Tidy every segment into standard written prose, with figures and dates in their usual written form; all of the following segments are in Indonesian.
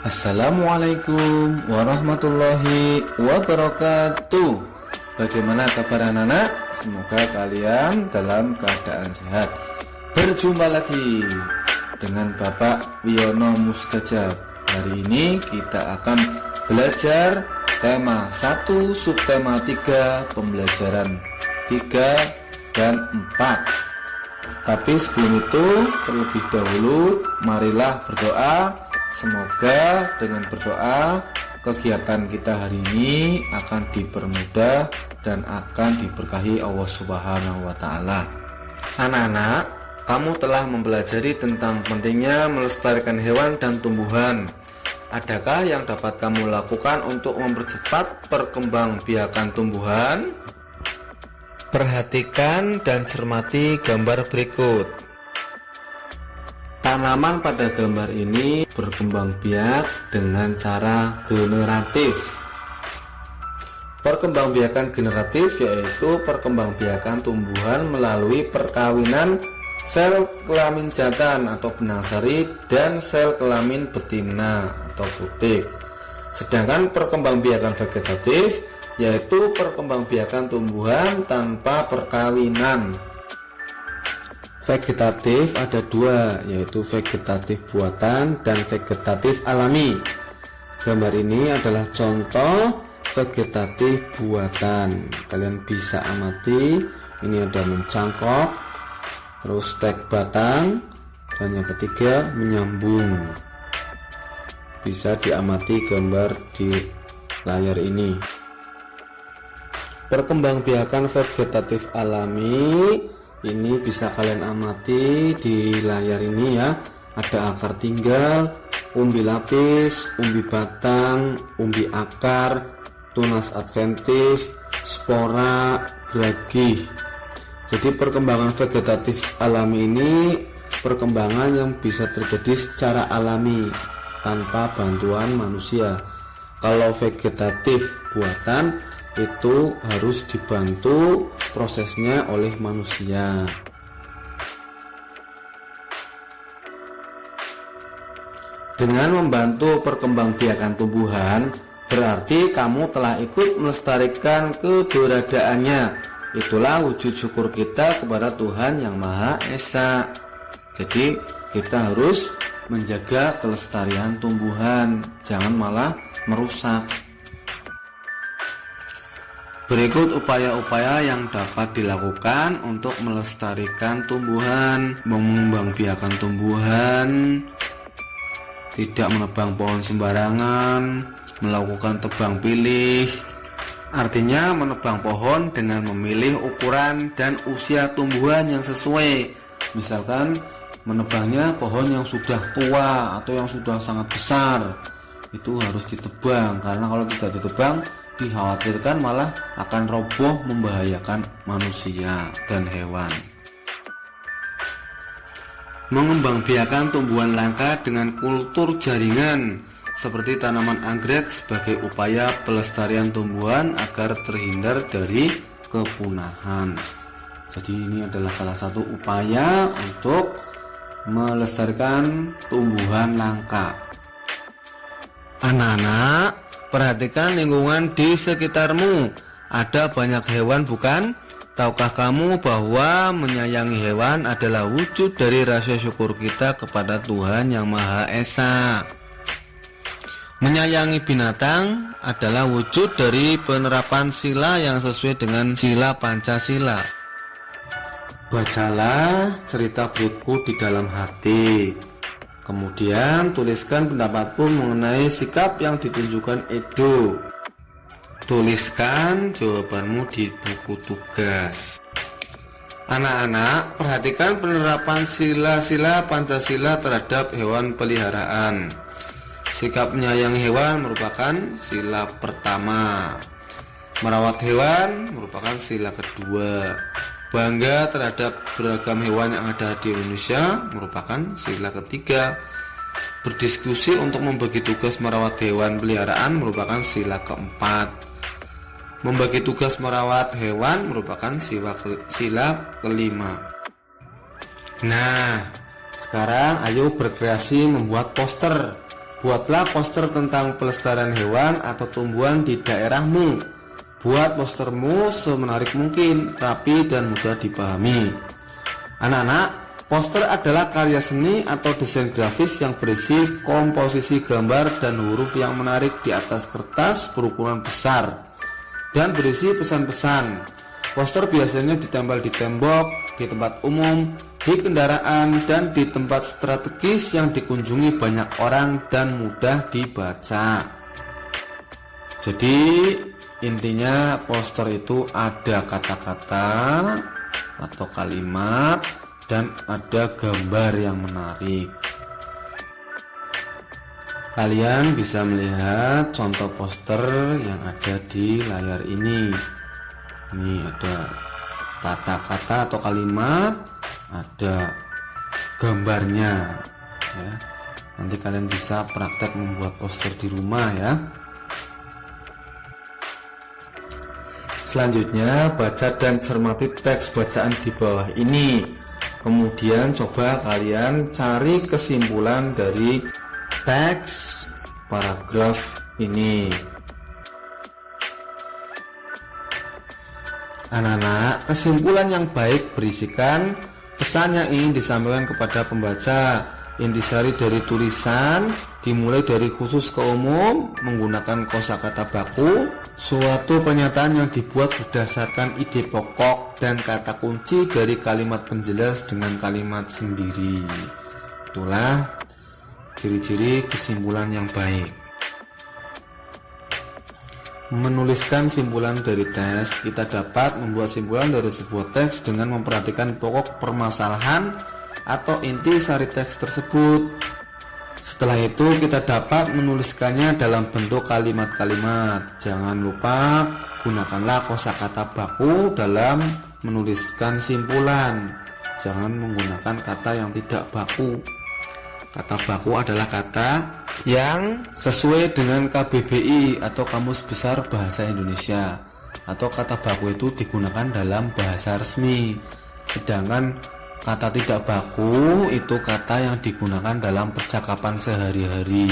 Assalamualaikum warahmatullahi wabarakatuh. Bagaimana kabar anak-anak? Semoga kalian dalam keadaan sehat. Berjumpa lagi dengan Bapak Wiono Mustajab. Hari ini kita akan belajar tema 1, subtema 3, pembelajaran 3 dan 4. Tapi sebelum itu, terlebih dahulu marilah berdoa. Semoga dengan berdoa kegiatan kita hari ini akan dipermudah dan akan diberkahi Allah Subhanahu wa Ta'ala. Anak-anak, kamu telah mempelajari tentang pentingnya melestarikan hewan dan tumbuhan. Adakah yang dapat kamu lakukan untuk mempercepat perkembangbiakan tumbuhan? Perhatikan dan cermati gambar berikut. Tanaman pada gambar ini berkembang biak dengan cara generatif. Perkembangbiakan generatif yaitu perkembangbiakan tumbuhan melalui perkawinan sel kelamin jantan atau benang sari dan sel kelamin betina atau butik. Sedangkan perkembangbiakan vegetatif yaitu perkembangbiakan tumbuhan tanpa perkawinan. Vegetatif ada dua, yaitu vegetatif buatan dan vegetatif alami. Gambar ini adalah contoh vegetatif buatan. Kalian bisa amati, ini ada mencangkok, terus stek batang, dan yang ketiga menyambung. Bisa diamati gambar di layar ini. Perkembangbiakan vegetatif alami ini bisa kalian amati di layar ini ya. Ada akar tinggal, umbi lapis, umbi batang, umbi akar, tunas adventif, spora, geragih. Jadi perkembangan vegetatif alami ini perkembangan yang bisa terjadi secara alami tanpa bantuan manusia. Kalau vegetatif buatan itu harus dibantu prosesnya oleh manusia. Dengan membantu perkembangbiakan tumbuhan, berarti kamu telah ikut melestarikan keberadaannya. Itulah wujud syukur kita kepada Tuhan Yang Maha Esa. Jadi kita harus menjaga kelestarian tumbuhan, jangan malah merusak. Berikut upaya-upaya yang dapat dilakukan untuk melestarikan tumbuhan, mengembangbiakan tumbuhan, tidak menebang pohon sembarangan, melakukan tebang pilih. Artinya menebang pohon dengan memilih ukuran dan usia tumbuhan yang sesuai. Misalkan menebangnya pohon yang sudah tua atau yang sudah sangat besar, itu harus ditebang, karena kalau tidak ditebang dikhawatirkan malah akan roboh membahayakan manusia dan hewan. Mengembangbiakan tumbuhan langka dengan kultur jaringan seperti tanaman anggrek sebagai upaya pelestarian tumbuhan agar terhindar dari kepunahan. Jadi ini adalah salah satu upaya untuk melestarikan tumbuhan langka. Anak-anak, perhatikan lingkungan di sekitarmu. Ada banyak hewan bukan? Tahukah kamu bahwa menyayangi hewan adalah wujud dari rasa syukur kita kepada Tuhan Yang Maha Esa. Menyayangi binatang adalah wujud dari penerapan sila yang sesuai dengan sila Pancasila. Bacalah cerita berikut di dalam hati. Kemudian tuliskan pendapatmu mengenai sikap yang ditunjukkan Edo. Tuliskan jawabanmu di buku tugas. Anak-anak, perhatikan penerapan sila-sila Pancasila terhadap hewan peliharaan. Sikap menyayangi hewan merupakan sila pertama. Merawat hewan merupakan sila kedua. Bangga terhadap beragam hewan yang ada di Indonesia merupakan sila ketiga. Berdiskusi untuk membagi tugas merawat hewan peliharaan merupakan sila keempat. Membagi tugas merawat hewan merupakan sila kelima. Nah, sekarang ayo berkreasi membuat poster Buatlah poster tentang pelestarian hewan atau tumbuhan di daerahmu. Buat postermu semenarik mungkin, rapi dan mudah dipahami. Anak-anak, poster adalah karya seni atau desain grafis yang berisi komposisi gambar dan huruf yang menarik di atas kertas berukuran besar dan berisi pesan-pesan. Poster biasanya ditempel di tembok, di tempat umum, di kendaraan, dan di tempat strategis yang dikunjungi banyak orang dan mudah dibaca. Jadi intinya poster itu ada kata-kata atau kalimat dan ada gambar yang menarik. Kalian bisa melihat contoh poster yang ada di layar ini. Ini ada kata-kata atau kalimat, ada gambarnya ya. Nanti kalian bisa praktek membuat poster di rumah ya. Selanjutnya, baca dan cermati teks bacaan di bawah ini. Kemudian coba kalian cari kesimpulan dari teks paragraf ini. Anak-anak, kesimpulan yang baik berisikan pesan yang ingin disampaikan kepada pembaca. Intisari dari tulisan dimulai dari khusus ke umum menggunakan kosakata baku. Suatu pernyataan yang dibuat berdasarkan ide pokok dan kata kunci dari kalimat penjelas dengan kalimat sendiri. Itulah ciri-ciri kesimpulan yang baik. Menuliskan simpulan dari teks, kita dapat membuat simpulan dari sebuah teks dengan memperhatikan pokok permasalahan atau inti sari teks tersebut. Setelah itu kita dapat menuliskannya dalam bentuk kalimat-kalimat. Jangan lupa gunakanlah kosakata baku dalam menuliskan simpulan. Jangan menggunakan kata yang tidak baku. Kata baku adalah kata yang sesuai dengan KBBI atau Kamus Besar Bahasa Indonesia, atau kata baku itu digunakan dalam bahasa resmi. Sedangkan kata tidak baku itu kata yang digunakan dalam percakapan sehari-hari.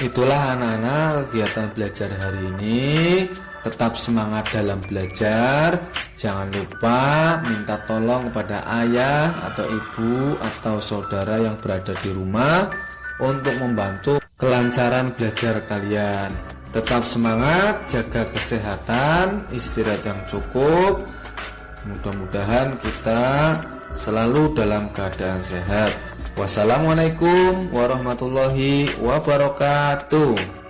Itulah anak-anak kegiatan belajar hari ini. Tetap semangat dalam belajar. Jangan lupa minta tolong kepada ayah atau ibu atau saudara yang berada di rumah untuk membantu kelancaran belajar kalian. Tetap semangat, jaga kesehatan, istirahat yang cukup. Mudah-mudahan kita selalu dalam keadaan sehat. Wassalamualaikum warahmatullahi wabarakatuh.